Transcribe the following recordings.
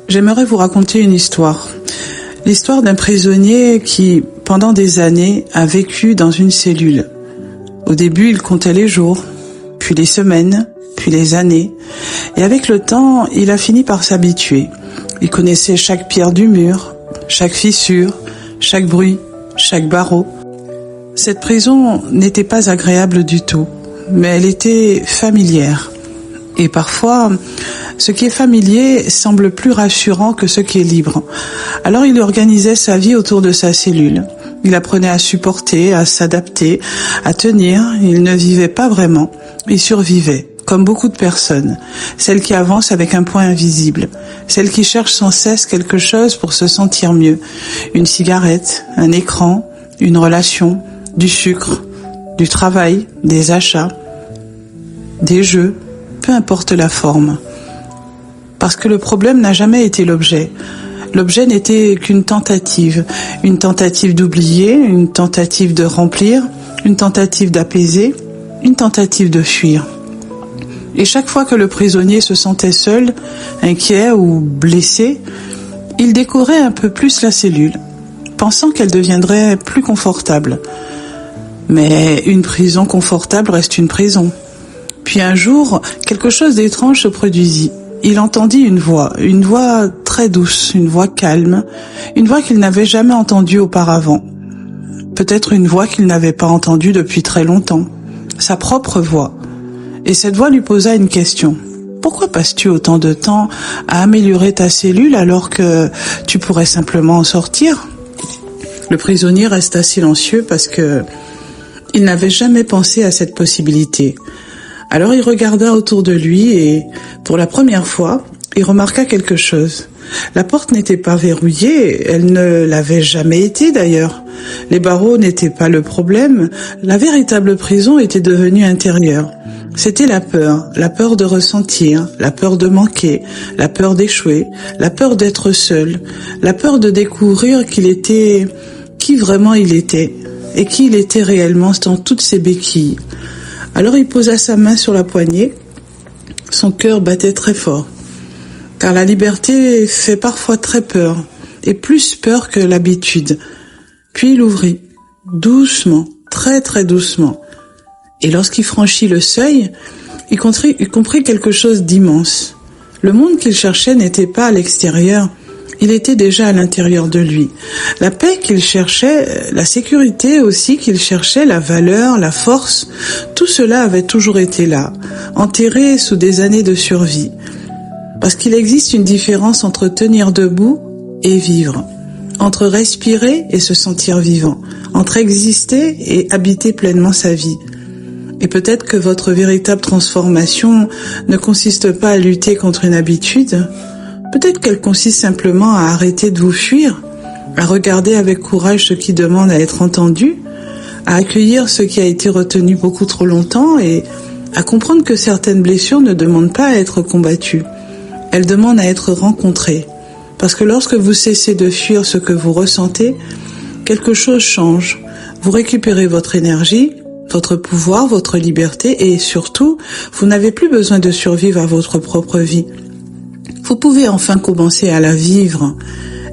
J'aimerais vous raconter une histoire. L'histoire d'un prisonnier qui, pendant des années, a vécu dans une cellule. Au début, il comptait les jours, puis les semaines, puis les années. Et avec le temps, il a fini par s'habituer. Il connaissait chaque pierre du mur, chaque fissure, chaque bruit, chaque barreau. Cette prison n'était pas agréable du tout, mais elle était familière. Et parfois, ce qui est familier semble plus rassurant que ce qui est libre. Alors il organisait sa vie autour de sa cellule. Il apprenait à supporter, à s'adapter, à tenir. Il ne vivait pas vraiment, il survivait, comme beaucoup de personnes. Celles qui avancent avec un point invisible. Celles qui cherchent sans cesse quelque chose pour se sentir mieux. Une cigarette, un écran, une relation, du sucre, du travail, des achats, des jeux, peu importe la forme. Parce que le problème n'a jamais été l'objet. L'objet n'était qu'une tentative d'oublier, une tentative de remplir, une tentative d'apaiser, une tentative de fuir. Et chaque fois que le prisonnier se sentait seul, inquiet ou blessé, il décorait un peu plus la cellule, pensant qu'elle deviendrait plus confortable. Mais une prison confortable reste une prison. Puis un jour, quelque chose d'étrange se produisit. Il entendit une voix très douce, une voix calme, une voix qu'il n'avait jamais entendue auparavant. Peut-être une voix qu'il n'avait pas entendue depuis très longtemps, sa propre voix. Et cette voix lui posa une question. Pourquoi passes-tu autant de temps à améliorer ta cellule alors que tu pourrais simplement en sortir? Le prisonnier resta silencieux parce que il n'avait jamais pensé à cette possibilité. Alors il regarda autour de lui et, pour la première fois, il remarqua quelque chose. La porte n'était pas verrouillée, elle ne l'avait jamais été d'ailleurs. Les barreaux n'étaient pas le problème, la véritable prison était devenue intérieure. C'était la peur de ressentir, la peur de manquer, la peur d'échouer, la peur d'être seul, la peur de découvrir qui vraiment il était, et qui il était réellement dans toutes ses béquilles. Alors il posa sa main sur la poignée. Son cœur battait très fort. Car la liberté fait parfois très peur, et plus peur que l'habitude. Puis il ouvrit, doucement, très très doucement. Et lorsqu'il franchit le seuil, il comprit quelque chose d'immense. Le monde qu'il cherchait n'était pas à l'extérieur, il était déjà à l'intérieur de lui. La paix qu'il cherchait, la sécurité aussi qu'il cherchait, la valeur, la force, tout cela avait toujours été là, enterré sous des années de survie. Parce qu'il existe une différence entre tenir debout et vivre, entre respirer et se sentir vivant, entre exister et habiter pleinement sa vie. Et peut-être que votre véritable transformation ne consiste pas à lutter contre une habitude. Peut-être qu'elle consiste simplement à arrêter de vous fuir, à regarder avec courage ce qui demande à être entendu, à accueillir ce qui a été retenu beaucoup trop longtemps et à comprendre que certaines blessures ne demandent pas à être combattues. Elles demandent à être rencontrées. Parce que lorsque vous cessez de fuir ce que vous ressentez, quelque chose change. Vous récupérez votre énergie, votre pouvoir, votre liberté et surtout, vous n'avez plus besoin de survivre à votre propre vie. Vous pouvez enfin commencer à la vivre.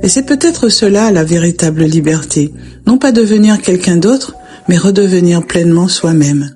Et c'est peut-être cela la véritable liberté. Non pas devenir quelqu'un d'autre, mais redevenir pleinement soi-même.